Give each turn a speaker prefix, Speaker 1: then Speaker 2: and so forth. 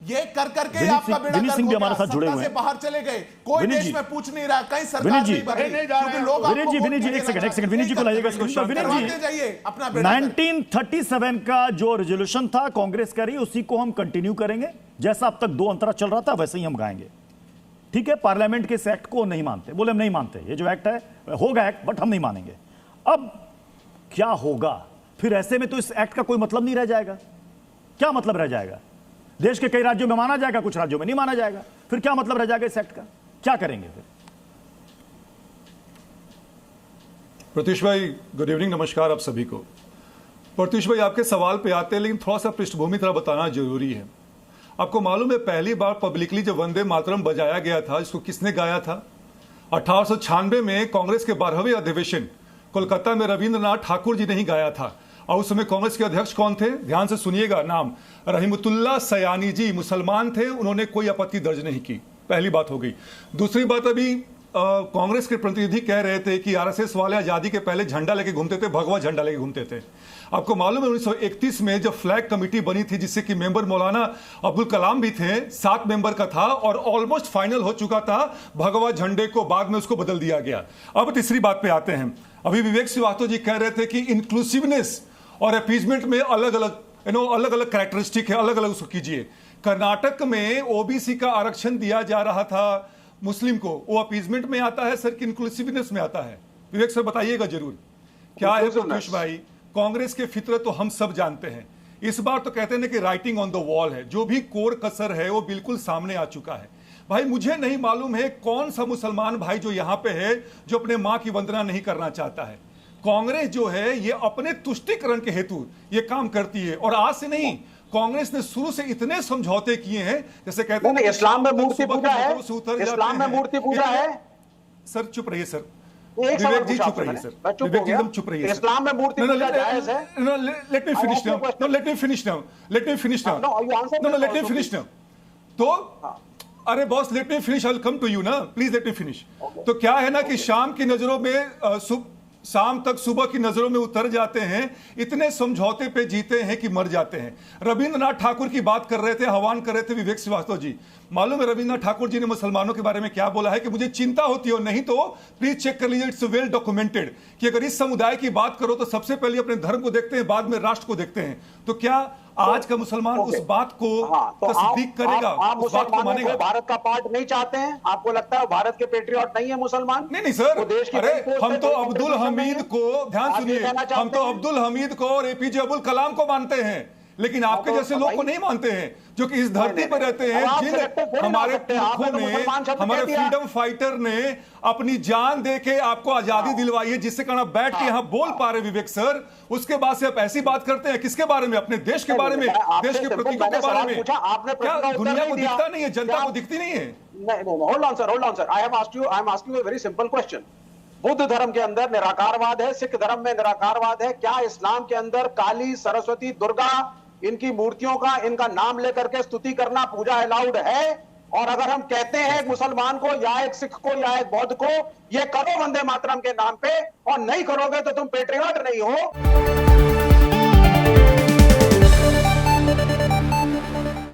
Speaker 1: ये कर करके आपका बेड़ा
Speaker 2: विनीत सिंह भी हमारे साथ जुड़े हुए
Speaker 1: से
Speaker 2: हैं।
Speaker 1: बाहर चले गए, कोई
Speaker 2: विनीत
Speaker 1: देश
Speaker 2: जी,
Speaker 1: में पूछ नहीं रहा, कहीं सरकार
Speaker 2: विनीत जी,
Speaker 1: नहीं बदली, क्योंकि लोग
Speaker 2: विनीत जी एक सेकंड विनीत जी को लाइएगा इसको। विनीत जी,
Speaker 1: जाइए अपना बेड़ा
Speaker 2: 1937 का जो रेजोल्यूशन था कांग्रेस कह रही है उसी को हम कंटिन्यू करेंगे, जैसा अब तक 2 अंतरा चल रहा था वैसे ही हम गाएंगे। ठीक है, पार्लियामेंट के इस एक्ट को नहीं मानते, बोले हम नहीं मानते, ये जो एक्ट है होगा एक्ट बट हम नहीं मानेंगे। अब क्या होगा फिर? ऐसे में तो इस एक्ट का कोई मतलब नहीं रह जाएगा। क्या मतलब रह जाएगा? देश के कई राज्यों में माना जाएगा, कुछ राज्यों में नहीं माना जाएगा, फिर क्या मतलब रह जाएगा इस एक्ट का? क्या करेंगे फिर?
Speaker 3: प्रत्युष भाई गुड इवनिंग, नमस्कार आप सभी को। प्रत्युष भाई आपके सवाल पे आते हैं, लेकिन थोड़ा सा पृष्ठभूमि तरह बताना जरूरी है। आपको मालूम है पहली बार पब्लिकली जब वंदे मातरम बजाया गया था, इसको किसने गाया था? 1896 में कांग्रेस के 12वें अधिवेशन कोलकाता में रविंद्रनाथ ठाकुर जी ने ही गाया था। और उस समय कांग्रेस के अध्यक्ष कौन थे? ध्यान से सुनिएगा नाम, रहीमतुल्लाह सयानी जी, मुसलमान थे, उन्होंने कोई आपत्ति दर्ज नहीं की। पहली बात हो गई। दूसरी बात, अभी कांग्रेस के प्रतिनिधि कह रहे थे कि आरएसएस वाले आजादी के पहले झंडा लेके घूमते थे, भगवा झंडा लेके घूमते थे। आपको मालूम है 1931 में जब फ्लैग कमेटी बनी थी, जिससे कि मेंबर मौलाना अब्दुल कलाम भी थे, 7 मेंबर का था और ऑलमोस्ट फाइनल हो चुका था भगवा झंडे को, बाद में उसको बदल दिया गया। अब तीसरी बात पे आते हैं। अभी विवेक श्रीवास्तव जी कह रहे थे कि इंक्लूसिवनेस और अपीजमेंट में अलग अलग कैरेक्टरिस्टिक है, अलग अलग उसको कीजिए। कर्नाटक में ओबीसी का आरक्षण दिया जा रहा था मुस्लिम को, वो अपीजमेंट में आता है सर कि इंक्लूसिवनेस में आता है? विवेक सर बताइएगा जरूर। क्या है प्रत्युष भाई, कांग्रेस के फितरत तो हम सब जानते हैं। इस बार तो कहते हैं ना कि राइटिंग ऑन द वॉल है, जो भी कोर कसर है वो बिल्कुल सामने आ चुका है। भाई मुझे नहीं मालूम है कौन सा मुसलमान भाई जो यहां पे है जो अपने मां की वंदना नहीं करना चाहता है। कांग्रेस जो है ये अपने तुष्टीकरण के हेतु ये काम करती है, और आज से नहीं, कांग्रेस ने शुरू से इतने समझौते किए हैं, जैसे कहते हैं
Speaker 4: इस्लाम में मूर्ति पूजा है, इस्लाम में मूर्ति पूजा है।
Speaker 3: सर चुप रहिए सर,
Speaker 4: विवेक
Speaker 3: जी चुप रहिए सर, विवेक जी एकदम चुप रहिए।
Speaker 4: इस्लाम में मूर्ति पूजा जायज है?
Speaker 3: Let me finish now, no let me finish now, let me finish now, no let me finish now. तो अरे boss let me finish, I will come to you ना, प्लीज लेट मी फिनिश। तो क्या है ना कि शाम की नजरों में शाम तक सुबह की नजरों में उतर जाते हैं, इतने समझौते पे जीते हैं कि मर जाते हैं। रविंद्रनाथ ठाकुर की बात कर रहे थे, आह्वान कर रहे थे विवेक श्रीवास्तव जी। मालूम है रविंद्रनाथ ठाकुर जी ने मुसलमानों के बारे में क्या बोला है कि मुझे चिंता होती हो, नहीं तो प्लीज चेक कर लीजिए, इट्स वेल डॉक्यूमेंटेड, कि अगर इस समुदाय की बात करो तो सबसे पहले अपने धर्म को देखते हैं, बाद में राष्ट्र को देखते हैं। तो क्या आज का मुसलमान उस बात को तस्दीक करेगा, उस बात को मानेगा?
Speaker 4: भारत का पार्ट नहीं चाहते हैं? आपको लगता है भारत के पेट्रियट नहीं है मुसलमान?
Speaker 3: नहीं सर, अरे हम तो अब्दुल हमीद को, ध्यान सुनिए, हम तो अब्दुल हमीद को और एपीजे अब्दुल कलाम को मानते हैं, लेकिन आपके जैसे लोग को नहीं मानते हैं, जो कि इस धरती पर रहते हैं, जिन हमारे पुरखों ने, हमारे फ्रीडम फाइटर ने अपनी जान देके आपको आजादी दिलवाई है, जिससे कारण आप बैठ के यहाँ बोल पा रहे विवेक सर। उसके बाद से आप ऐसी बात करते हैं किसके बारे में? अपने देश के बारे में, देश के प्रतीकों के बारे में। क्या दुनिया को दिखता नहीं है, जनता को दिखती नहीं है?
Speaker 4: Hold on sir, I am asking you a very simple question. Buddha धर्म के अंदर निराकारवाद है, सिख धर्म में निराकारवाद है, क्या इस्लाम के अंदर काली, सरस्वती, दुर्गा, इनकी मूर्तियों का, इनका नाम लेकर के स्तुति करना, पूजा अलाउड है? और अगर हम कहते हैं एक मुसलमान को या एक सिख को या एक बौद्ध को ये करो वंदे मातरम के नाम पे, और नहीं करोगे तो तुम पेट्रियट नहीं हो।